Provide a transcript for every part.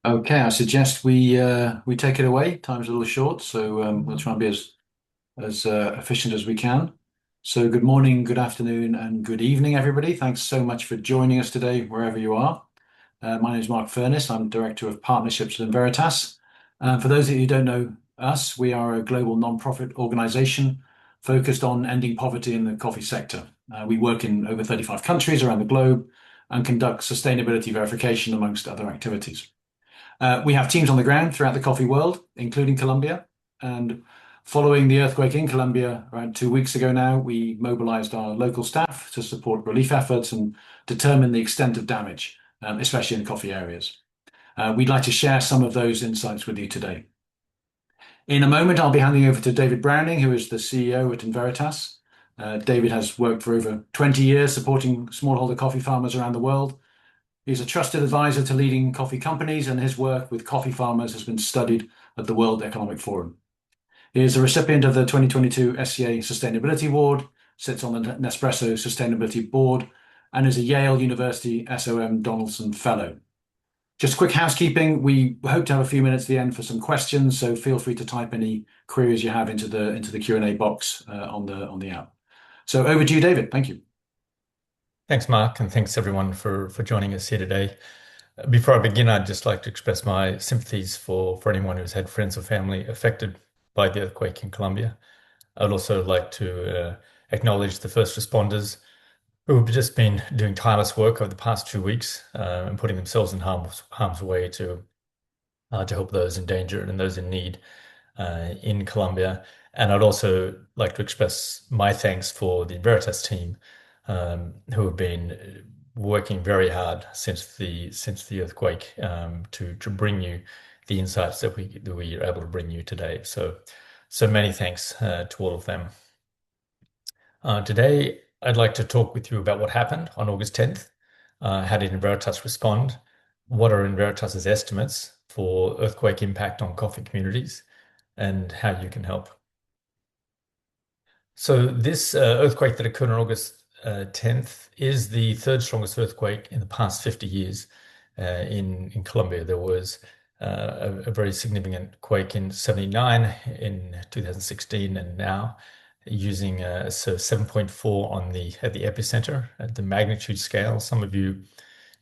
Okay, I suggest we take it away. Time's a little short, so we'll try and be as efficient as we can. So, good morning, good afternoon, and good evening, everybody. Thanks so much for joining us today, wherever you are. My name is Mark Furness. I'm Director of Partnerships at Enveritas. For those of you who don't know us, we are a global non-profit organization focused on ending poverty in the coffee sector. We work in over 35 countries around the globe and conduct sustainability verification amongst other activities. We have teams on the ground throughout the coffee world, including Colombia. And following the earthquake in Colombia around 2 weeks ago now, we mobilized our local staff to support relief efforts and determine the extent of damage, especially in coffee areas. We'd like to share some of those insights with you today. In a moment, I'll be handing over to David Browning, who is the CEO at Enveritas. David has worked for over 20 years supporting smallholder coffee farmers around the world. He's a trusted advisor to leading coffee companies, and his work with coffee farmers has been studied at the World Economic Forum. He is a recipient of the 2022 SCA Sustainability Award, sits on the Nespresso Sustainability Board, and is a Yale University SOM Donaldson Fellow. Just quick housekeeping, we hope to have a few minutes at the end for some questions, so feel free to type any queries you have into the Q&A box on the app. So over to you, David. Thank you. Thanks, Mark, and thanks everyone for joining us here today. Before I begin, I'd just like to express my sympathies for anyone who's had friends or family affected by the earthquake in Colombia. I'd also like to acknowledge the first responders who have just been doing tireless work over the past 2 weeks and putting themselves in harm's way to help those in danger and those in need in Colombia. And I'd also like to express my thanks for the Enveritas team who have been working very hard since the earthquake to bring you the insights that we are able to bring you today. So many thanks to all of them. Today, I'd like to talk with you about what happened on August 10th. How did Enveritas respond? What are Enveritas's estimates for earthquake impact on coffee communities, and how you can help? So this earthquake that occurred on August 10th is the third strongest earthquake in the past 50 years in Colombia. There was a very significant quake in 79, in 2016, and now using a 7.4 at the epicenter at the magnitude scale. Some of you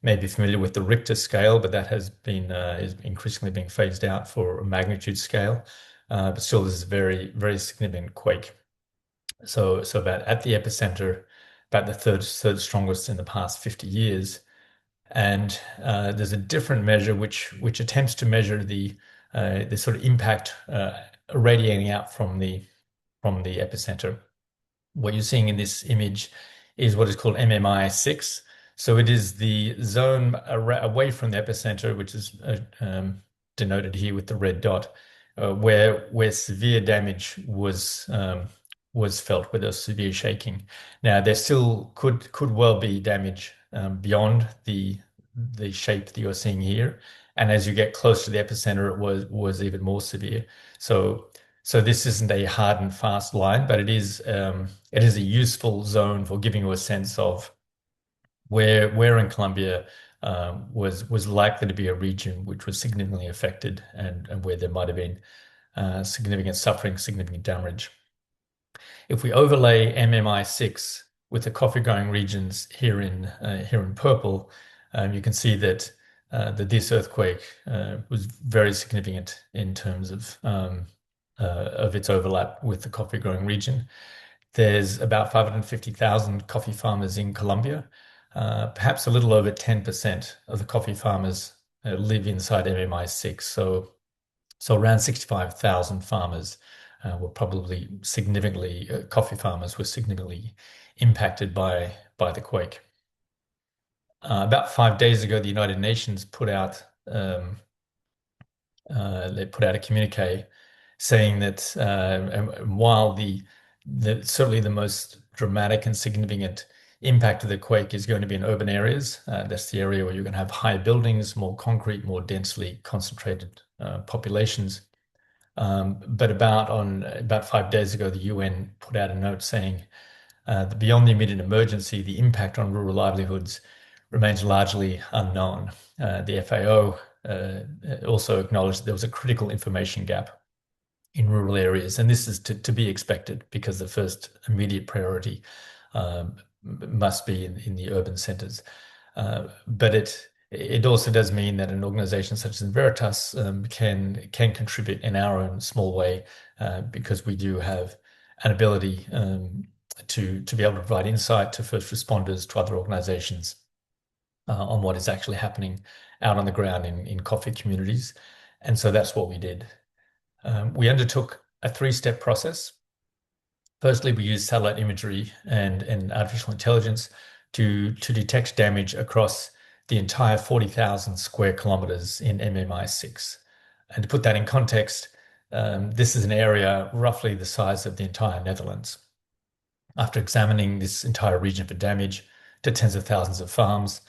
may be familiar with the Richter scale, but that has been is increasingly being phased out for a magnitude scale. But still, this is a very, very significant quake. So about at the epicenter, about the third strongest in the past 50 years. And there's a different measure which attempts to measure the sort of impact radiating out from the epicenter. What you're seeing in this image is what is called MMI6. So it is the zone away from the epicenter, which is denoted here with the red dot, where severe damage was felt, with a severe shaking. Now there still could well be damage beyond the shape that you're seeing here, and as you get close to the epicenter, it was even more severe. So this isn't a hard and fast line, but it is a useful zone for giving you a sense of where in Colombia was likely to be a region which was significantly affected, and where there might have been significant suffering, significant damage. If we overlay MMI6 with the coffee growing regions here in purple, you can see that this earthquake was very significant in terms of its overlap with the coffee growing region. There's about 550,000 coffee farmers in Colombia. Perhaps a little over 10% of the coffee farmers live inside MMI6. So around 65,000 farmers were probably significantly, coffee farmers were significantly impacted by the quake. About 5 days ago, the United Nations put out a communique saying that while certainly the most dramatic and significant impact of the quake is going to be in urban areas, that's the area where you're going to have higher buildings, more concrete, more densely concentrated populations. But about 5 days ago, the UN put out a note saying that beyond the immediate emergency, the impact on rural livelihoods remains largely unknown. The FAO also acknowledged there was a critical information gap in rural areas, and this is to be expected because the first immediate priority must be in the urban centers. But it also does mean that an organization such as Enveritas can contribute in our own small way because we do have an ability to be able to provide insight to first responders, to other organizations on what is actually happening out on the ground in coffee communities. And so that's what we did. We undertook a three-step process. Firstly, we used satellite imagery and artificial intelligence to detect damage across the entire 40,000 square kilometers in MMI6. And to put that in context, this is an area roughly the size of the entire Netherlands. After examining this entire region for damage to tens of thousands of farms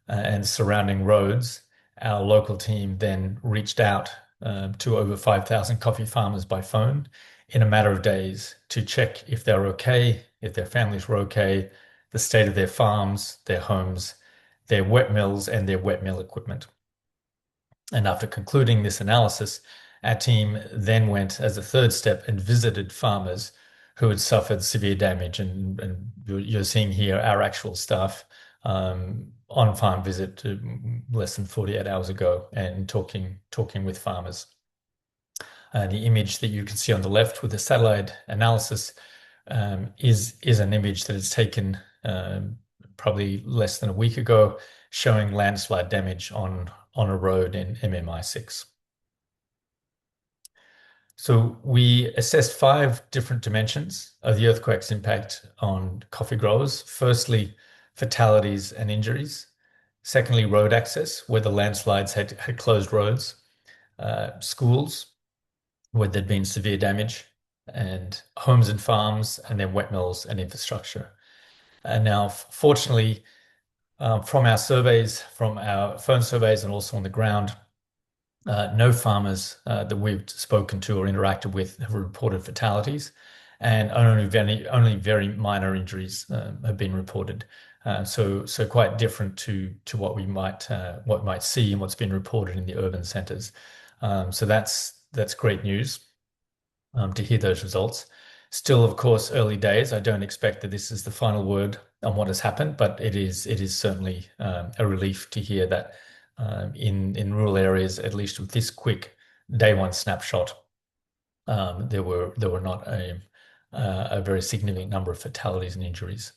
and surrounding roads, our local team then reached out to over 5,000 coffee farmers by phone in a matter of days to check if they're okay, if their families were okay, the state of their farms, their homes, their wet mills, and their wet mill equipment. And after concluding this analysis, our team then went as a third step and visited farmers who had suffered severe damage. And you're seeing here our actual staff on farm visit less than 48 hours ago and talking with farmers. The image that you can see on the left with the satellite analysis is an image that is taken probably less than a week ago, showing landslide damage on a road in MMI6. So we assessed 5 different dimensions of the earthquake's impact on coffee growers. Firstly, fatalities and injuries. Secondly, road access, where the landslides had closed roads. Schools, where there'd been severe damage. And homes and farms, and then wet mills and infrastructure. And now, fortunately, from our surveys, from our phone surveys and also on the ground, no farmers that we've spoken to or interacted with have reported fatalities, and only very minor injuries have been reported. So quite different to what we might see and what's been reported in the urban centres. So that's great news to hear those results. Still, of course, early days. I don't expect that this is the final word on what has happened, but it is certainly a relief to hear that in rural areas, at least with this quick day one snapshot, there were not a very significant number of fatalities and injuries.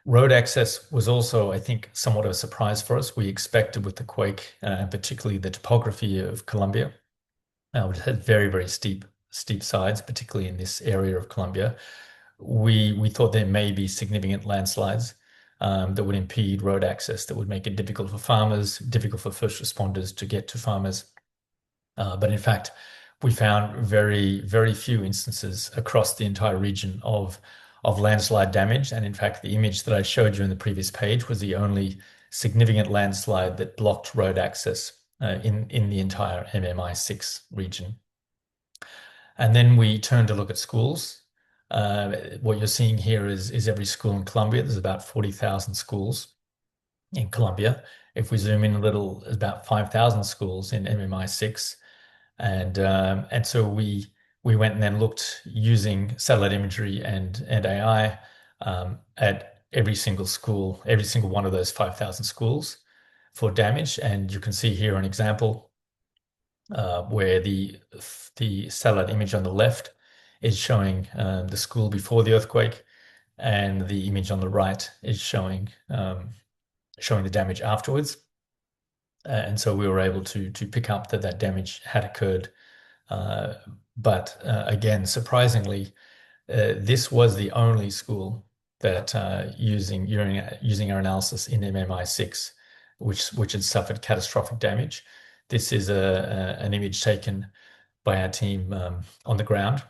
Road access was also, I think, somewhat of a surprise for us. We expected with the quake, and particularly the topography of Colombia, which had very, very steep sides, particularly in this area of Colombia. We thought there may be significant landslides that would impede road access, that would make it difficult for farmers, difficult for first responders to get to farmers. But in fact, we found very, very few instances across the entire region of landslide damage. And in fact, the image that I showed you in the previous page was the only significant landslide that blocked road access in the entire MMI6 region. And then we turned to look at schools. What you're seeing here is every school in Colombia. There's about 40,000 schools in Colombia. If we zoom in a little, there's about 5,000 schools in MMI6. And so we went and then looked using satellite imagery and AI at every single school, every single one of those 5,000 schools for damage. And you can see here an example where the satellite image on the left is showing the school before the earthquake, and the image on the right is showing the damage afterwards. And so we were able to pick up that damage had occurred. But again, surprisingly, this was the only school that using our analysis in MMI6, which had suffered catastrophic damage. This is an image taken by our team on the ground.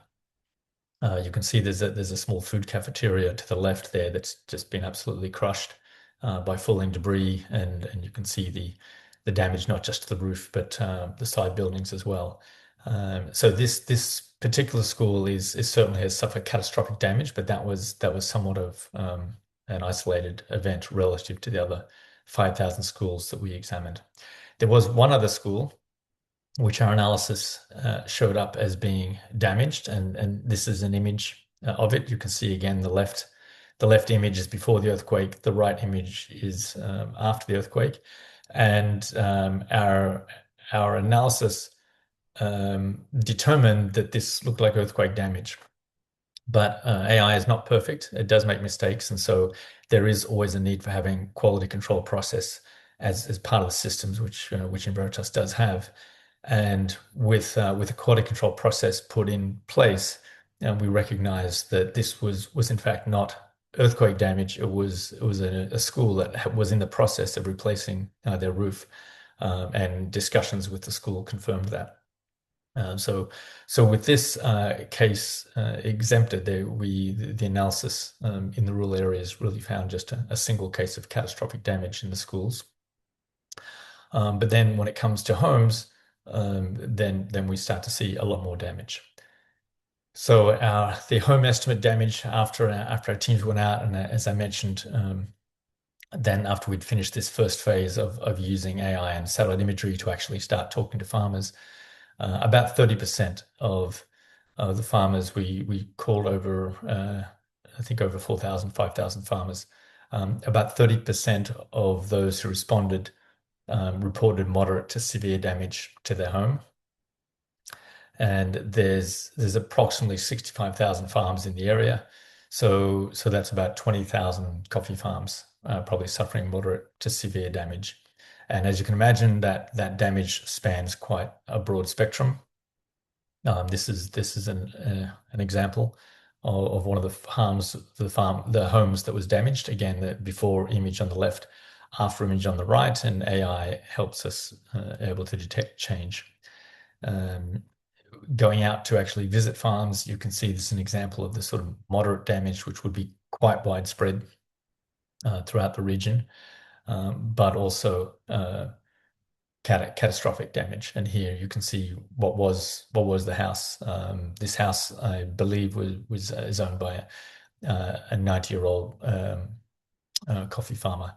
You can see there's a small food cafeteria to the left there that's just been absolutely crushed by falling debris, and you can see the damage not just to the roof but the side buildings as well. So this particular school is certainly has suffered catastrophic damage, but that was somewhat of an isolated event relative to the other 5,000 schools that we examined. There was one other school which our analysis showed up as being damaged, and this is an image of it. You can see again the left image is before the earthquake, the right image is after the earthquake, and our analysis determined that this looked like earthquake damage. But AI is not perfect. It does make mistakes. And so there is always a need for having quality control process as part of the systems, which Enveritas does have. And with a quality control process put in place, we recognized that this was in fact not earthquake damage. It was a school that was in the process of replacing their roof, and discussions with the school confirmed that. So with this case exempted, the analysis in the rural areas really found just a single case of catastrophic damage in the schools. But then when it comes to homes, then we start to see a lot more damage. So the home estimate damage after our teams went out, and as I mentioned, then after we'd finished this first phase of using AI and satellite imagery to actually start talking to farmers, about 30% of the farmers we called over, I think over 4,000, 5,000 farmers. About 30% of those who responded reported moderate to severe damage to their home. And there's approximately 65,000 farms in the area. So that's about 20,000 coffee farms probably suffering moderate to severe damage. And as you can imagine, that damage spans quite a broad spectrum. This is an example of one of the homes that was damaged. Again, the before image on the left, after image on the right, and AI helps us able to detect change. Going out to actually visit farms, you can see this is an example of the sort of moderate damage, which would be quite widespread throughout the region. But also catastrophic damage. And here you can see what was the house. This house, I believe, is owned by a 90-year-old coffee farmer,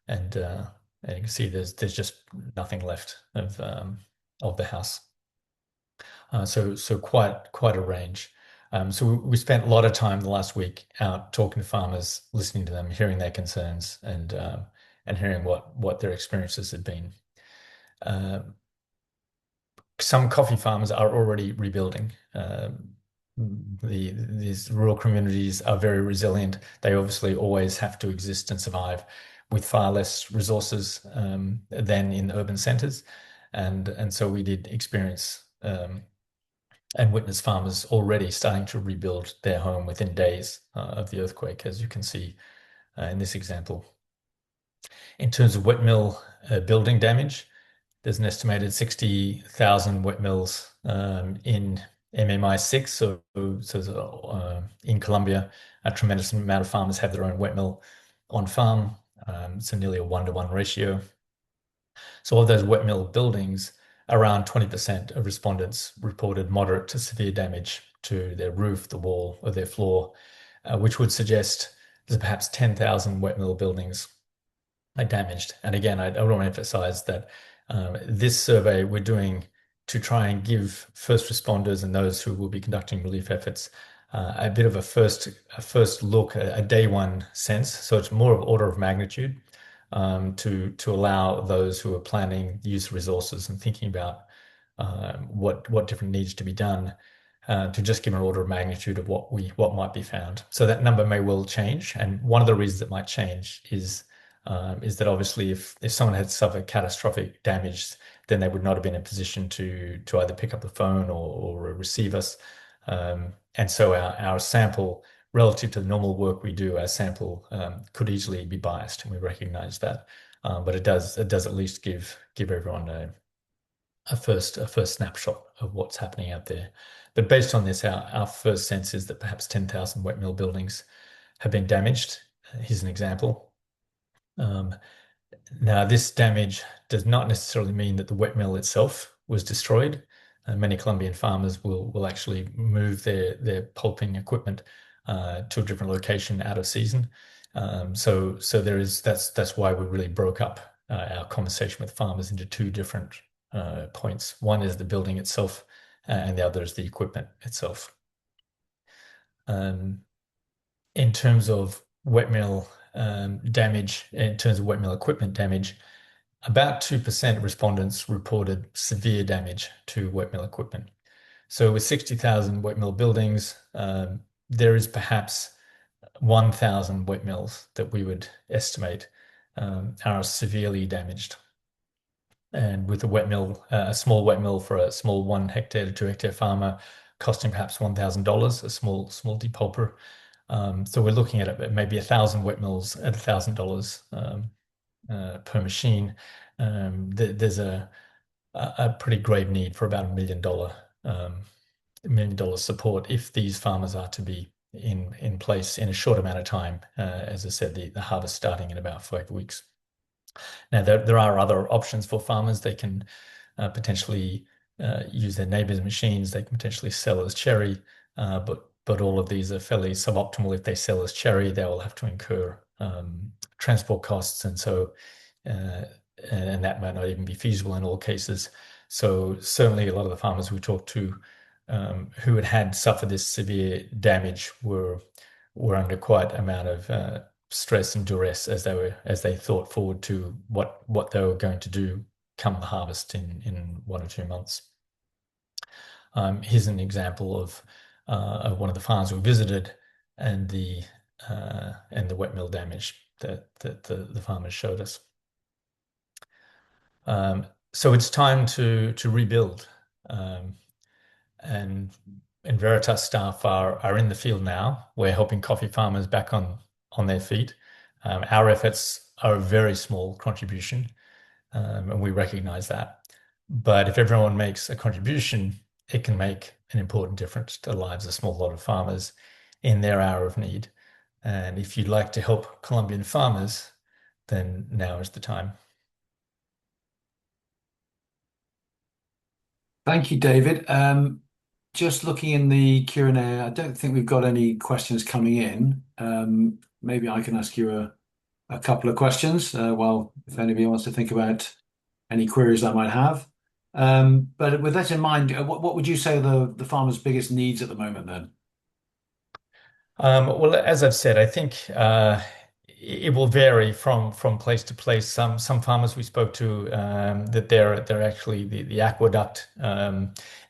and you can see there's just nothing left of the house. So quite a range. So we spent a lot of time the last week out talking to farmers, listening to them, hearing their concerns, and hearing what their experiences had been. Some coffee farmers are already rebuilding. These rural communities are very resilient. They obviously always have to exist and survive with far less resources than in urban centers, and so we did experience and witness farmers already starting to rebuild their home within days of the earthquake, as you can see in this example. In terms of wet mill building damage, there's an estimated 60,000 wet mills in MMI 6. So in Colombia, a tremendous amount of farmers have their own wet mill on farm. So nearly a 1-to-1 ratio. So of those wet mill buildings, around 20% of respondents reported moderate to severe damage to their roof, the wall, or their floor, which would suggest there's perhaps 10,000 wet mill buildings are damaged. And again, I want to emphasize that this survey we're doing to try and give first responders and those who will be conducting relief efforts a bit of a first look, a day one sense. So it's more of order of magnitude to allow those who are planning use of resources and thinking about what different needs to be done to just give an order of magnitude of what might be found. So that number may well change, and one of the reasons it might change is that obviously if someone had suffered catastrophic damage, then they would not have been in a position to either pick up the phone or receive us. And so our sample, relative to the normal work we do, our sample could easily be biased, and we recognize that. But it does at least give everyone a first snapshot of what's happening out there. But based on this, our first sense is that perhaps 10,000 wet mill buildings have been damaged. Here's an example. Now, this damage does not necessarily mean that the wet mill itself was destroyed. Many Colombian farmers will actually move their pulping equipment to a different location out of season. So that's why we really broke up our conversation with farmers into two different points. One is the building itself, and the other is the equipment itself. Um, in terms of wet mill damage, in terms of wet mill equipment damage, about 2% of respondents reported severe damage to wet mill equipment. So with 60,000 wet mill buildings, there is perhaps 1,000 wet mills that we would estimate are severely damaged. And with a wet mill, a small wet mill for a small 1 hectare to 2 hectare farmer costing perhaps $1,000, a small depulper. So we're looking at maybe 1,000 wet mills at $1,000 per machine. There's a pretty grave need for about $1 million support if these farmers are to be in place in a short amount of time. As I said, the harvest starting in about 5 weeks. Now, there are other options for farmers. They can potentially use their neighbors' machines. They can potentially sell as cherry, but all of these are fairly suboptimal. If they sell as cherry, they will have to incur transport costs, and so and that might not even be feasible in all cases. So certainly, a lot of the farmers we talked to who had suffered this severe damage were under quite amount of stress and duress as they thought forward to what they were going to do come the harvest in 1 or 2 months. Here's an example of one of the farms we visited and the wet mill damage that the farmers showed us. So it's time to rebuild, and Enveritas staff are in the field now. We're helping coffee farmers back on their feet. Our efforts are a very small contribution, and we recognize that. But if everyone makes a contribution, it can make an important difference to the lives of a small lot of farmers in their hour of need. And if you'd like to help Colombian farmers, then now is the time. Thank you, David. Just looking in the Q&A, I don't think we've got any questions coming in. Maybe I can ask you a couple of questions while if anybody wants to think about any queries I might have. But with that in mind, what would you say are the farmers' biggest needs at the moment then? Well, as I've said, I think it will vary from place to place. Some farmers we spoke to that they're actually the aqueduct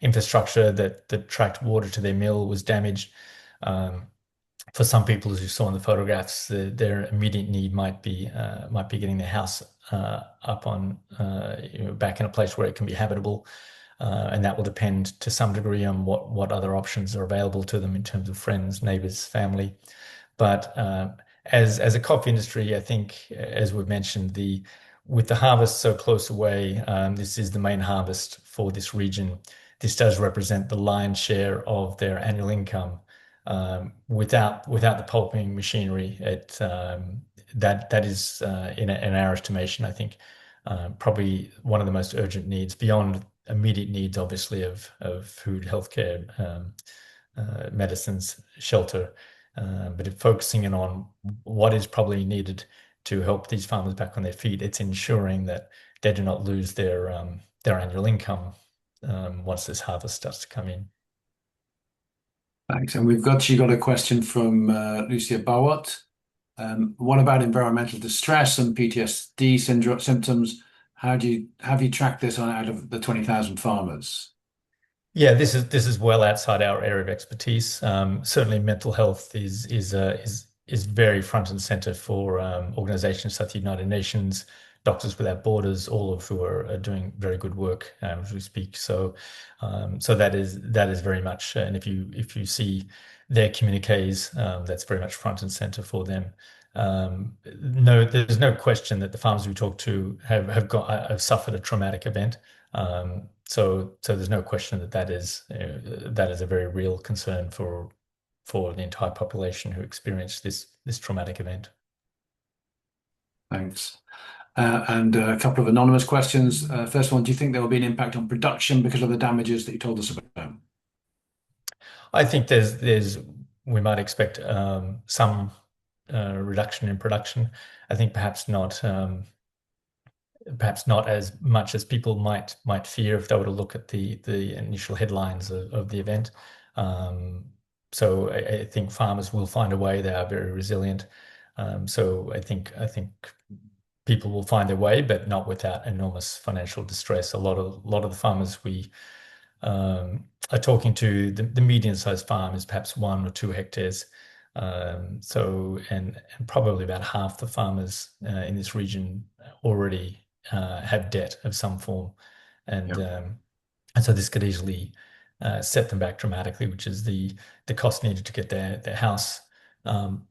infrastructure that tracked water to their mill was damaged. Um, for some people, as you saw in the photographs, their immediate need might be getting their house up on back in a place where it can be habitable. And that will depend to some degree on what other options are available to them in terms of friends, neighbors, family. But as a coffee industry, I think, as we've mentioned, with the harvest so close away, this is the main harvest for this region. This does represent the lion's share of their annual income. Without the pulping machinery, that is in our estimation, I think, probably one of the most urgent needs beyond immediate needs, obviously, of food, healthcare, medicines, shelter, but focusing in on what is probably needed to help these farmers back on their feet. It's ensuring that they do not lose their annual income once this harvest starts to come in. Thanks. And we've got a question from Lucia Bawat. What about environmental distress and PTSD syndrome symptoms? Have you tracked this on out of the 20,000 farmers? Yeah, this is well outside our area of expertise. Certainly, mental health is very front and center for organizations such as the United Nations, Doctors Without Borders, all of who are doing very good work as we speak. So that is very much, and if you see their communiques, that's very much front and center for them. No, there's no question that the farmers we talk to have suffered a traumatic event. So there's no question that is a very real concern for the entire population who experienced this traumatic event. Thanks. And a couple of anonymous questions. First one, do you think there will be an impact on production because of the damages that you told us about? I think we might expect some reduction in production. I think perhaps not as much as people might fear if they were to look at the initial headlines of the event. Um, so I think farmers will find a way. They are very resilient. So I think people will find their way, but not without enormous financial distress. A lot of the farmers we are talking to, the medium-sized farm is perhaps 1 or 2 hectares. And probably about half the farmers in this region already have debt of some form, and Yeah. um, and so this could easily set them back dramatically, which is the cost needed to get their house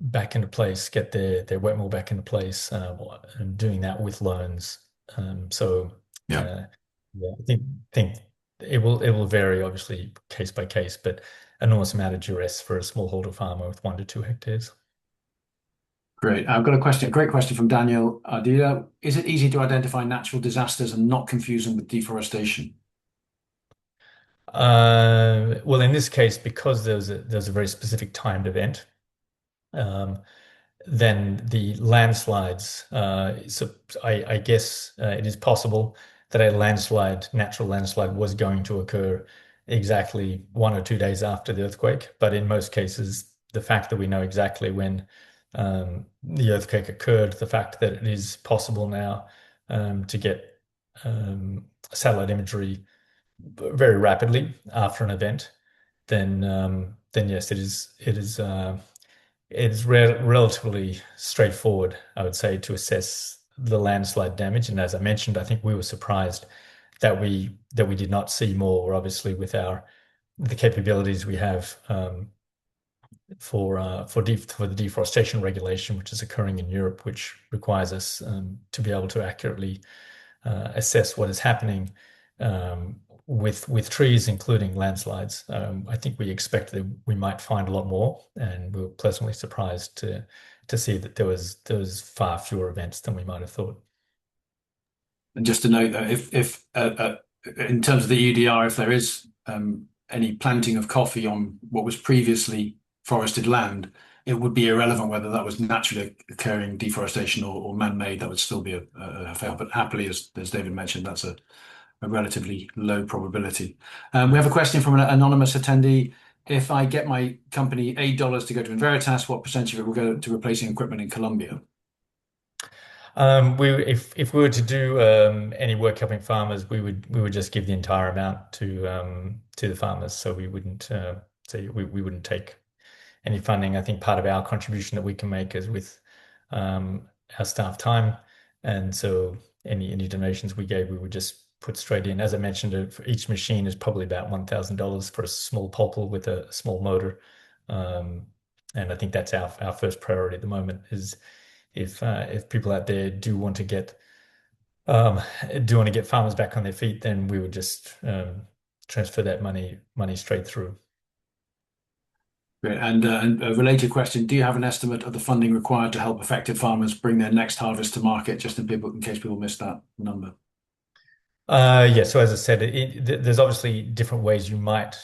back into place, get their wet mill back into place, and doing that with loans. So Yeah. uh, yeah, I think it will vary obviously case by case, but enormous amount of duress for a smallholder farmer with 1 to 2 hectares. Great. I've got a question, a great question from Daniel Ardila. Is it easy to identify natural disasters and not confuse them with deforestation? Well, in this case, because there's a very specific timed event, um, then the landslides. So I guess it is possible that a natural landslide, was going to occur exactly 1 or 2 days after the earthquake. But in most cases, the fact that we know exactly when the earthquake occurred, the fact that it is possible now to get satellite imagery very rapidly after an event, then yes, it is relatively straightforward, I would say, to assess the landslide damage. And as I mentioned, I think we were surprised that we did not see more. Obviously, with the capabilities we have for the deforestation regulation, which is occurring in Europe, which requires us to be able to accurately assess what is happening with trees, including landslides. I think we expected that we might find a lot more, and we were pleasantly surprised to see that there was far fewer events than we might have thought. And just to note that if in terms of the EDR, if there is any planting of coffee on what was previously forested land, it would be irrelevant whether that was naturally occurring deforestation or man-made. That would still be a fail. But happily, as David mentioned, that's a relatively low probability. We have a question from an anonymous attendee. If I get my company $8 to go to Enveritas, what percentage of it will go to replacing equipment in Colombia? If we were to do any work helping farmers, we would just give the entire amount to the farmers. So we wouldn't take any funding. I think part of our contribution that we can make is with our staff time, and so any donations we gave, we would just put straight in. As I mentioned, for each machine is probably about $1,000 for a small pulper with a small motor, um, and I think that's our first priority at the moment. Is if people out there um, do want to get farmers back on their feet, then we would just transfer that money straight through. Great. And a related question, do you have an estimate of the funding required to help affected farmers bring their next harvest to market, just in case people missed that number? Yeah, so as I said, there's obviously different ways you might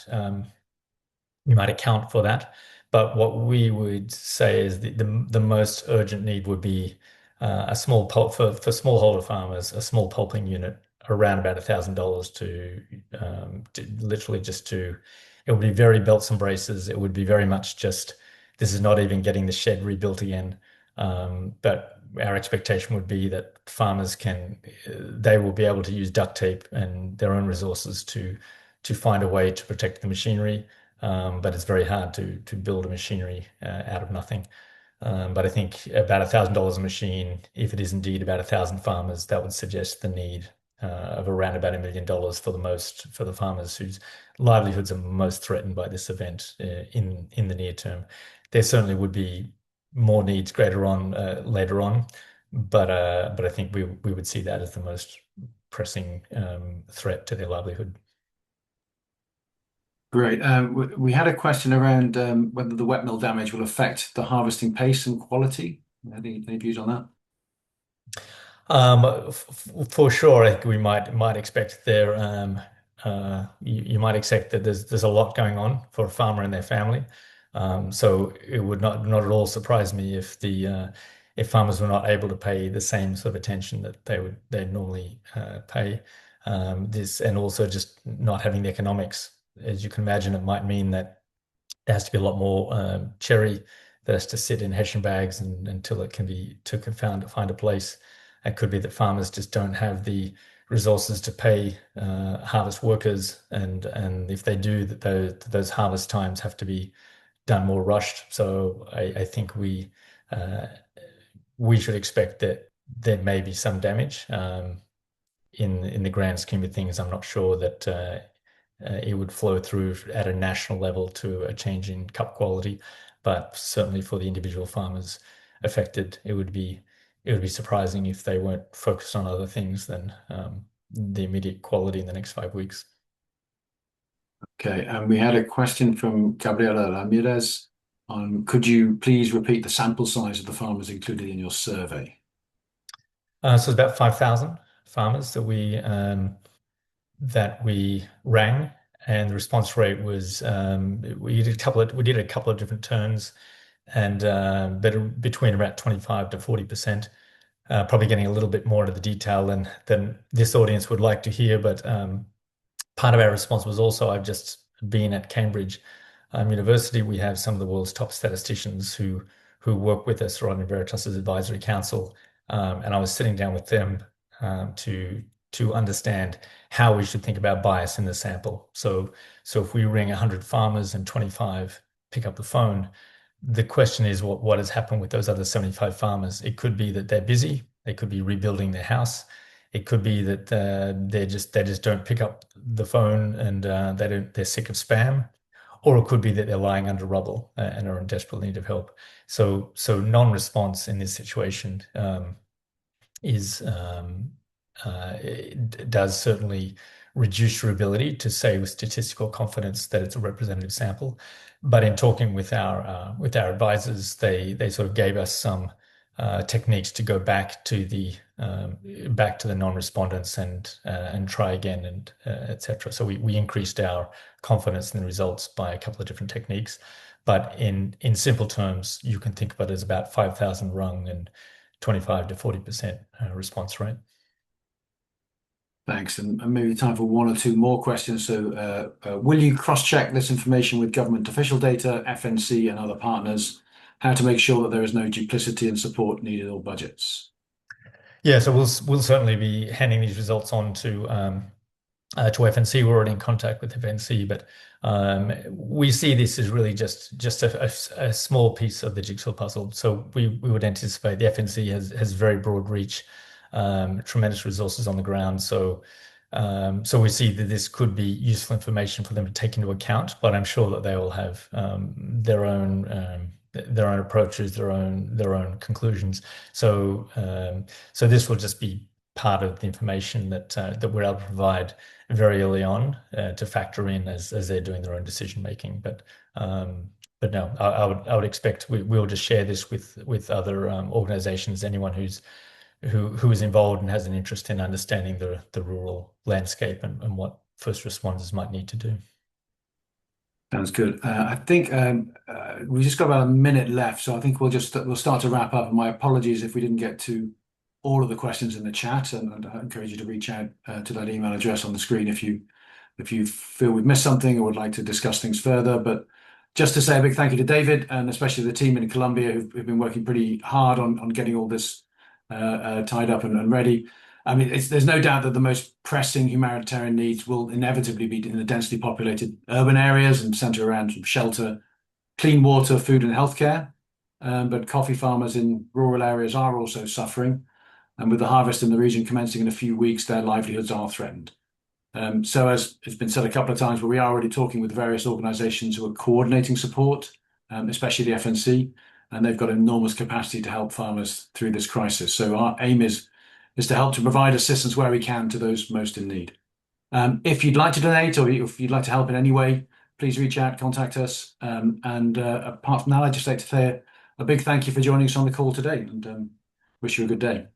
account for that. But what we would say is the most urgent need would be a small pulp for smallholder farmers, a small pulping unit around about $1,000 to literally just to, it would be very belts and braces. It would be very much just, this is not even getting the shed rebuilt again. But our expectation would be that farmers they will be able to use duct tape and their own resources to find a way to protect the machinery. But it's very hard to build a machinery out of nothing. But I think about $1,000 a machine, if it is indeed about 1,000 farmers, that would suggest the need of around about $1 million for the farmers whose livelihoods are most threatened by this event in the near term. There certainly would be more needs greater on later on, but I think we would see that as the most pressing threat to their livelihood. Great. We had a question around whether the wet mill damage will affect the harvesting pace and quality. Any views on that? For sure, I think we might expect you might expect that there's a lot going on for a farmer and their family. So it would not at all surprise me if the if farmers were not able to pay the same sort of attention that they'd normally pay. This and also just not having the economics, as you can imagine, it might mean that there has to be a lot more cherry that has to sit in Hessian bags until it can be took and find a place. It could be that farmers just don't have the resources to pay harvest workers, and if they do, that those harvest times have to be done more rushed. So I think uh, we should expect that there may be some damage. In the grand scheme of things, I'm not sure that it would flow through at a national level to a change in cup quality, but certainly for the individual farmers affected, it would be surprising if they weren't focused on other things than the immediate quality in the next 5 weeks. Okay, and we had a question from Gabriela Ramirez on, could you please repeat the sample size of the farmers included in your survey? So it's about 5,000 farmers that we rang, and the response rate was we did a couple of different turns, and between about 25 to 40%. Probably getting a little bit more into the detail than this audience would like to hear, but part of our response was also I've just been at Cambridge University. We have some of the world's top statisticians who work with us on Enveritas' advisory council, and I was sitting down with them to understand how we should think about bias in the sample. So if we ring 100 farmers and 25 pick up the phone, the question is what has happened with those other 75 farmers? It could be that they're busy. They could be rebuilding their house. It could be that they just don't pick up the phone and they're sick of spam, or it could be that they're lying under rubble and are in desperate need of help. So non-response in this situation is it does certainly reduce your ability to say with statistical confidence that it's a representative sample. But in talking with our advisors, they sort of gave us some techniques to go back to the non-respondents and try again and etc. So we increased our confidence in the results by a couple of different techniques. But in simple terms, you can think of it as about 5,000 rung and 25 to 40% response rate. Thanks. And maybe time for one or two more questions. So, will you cross-check this information with government official data, FNC, and other partners? How to make sure that there is no duplicity in support needed or budgets? Yeah, so we'll certainly be handing these results on to FNC. We're already in contact with FNC, but we see this as really just a small piece of the jigsaw puzzle. So we would anticipate the FNC has very broad reach, tremendous resources on the ground. So we see that this could be useful information for them to take into account, but I'm sure that they will have their own approaches, their own conclusions. So this will just be part of the information that we're able to provide very early on to factor in as they're doing their own decision making. But no, I would expect we'll just share this with other organizations, anyone who is involved and has an interest in understanding the rural landscape and what first responders might need to do. Sounds good. I think we just got about a minute left, so I think we'll start to wrap up. And my apologies if we didn't get to all of the questions in the chat, and I encourage you to reach out to that email address on the screen if you feel we've missed something or would like to discuss things further. But just to say a big thank you to David and especially the team in Colombia who've been working pretty hard on getting all this tied up and ready. I mean, there's no doubt that the most pressing humanitarian needs will inevitably be in the densely populated urban areas and center around shelter, clean water, food, and healthcare. But coffee farmers in rural areas are also suffering. And with the harvest in the region commencing in a few weeks, their livelihoods are threatened. So as it's been said a couple of times, but we are already talking with various organizations who are coordinating support, especially the FNC, and they've got enormous capacity to help farmers through this crisis. So our aim is to help to provide assistance where we can to those most in need. If you'd like to donate or if you'd like to help in any way, please reach out, contact us. And apart from that, I'd just like to say a big thank you for joining us on the call today and wish you a good day.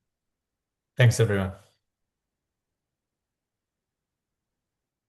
Thanks, everyone.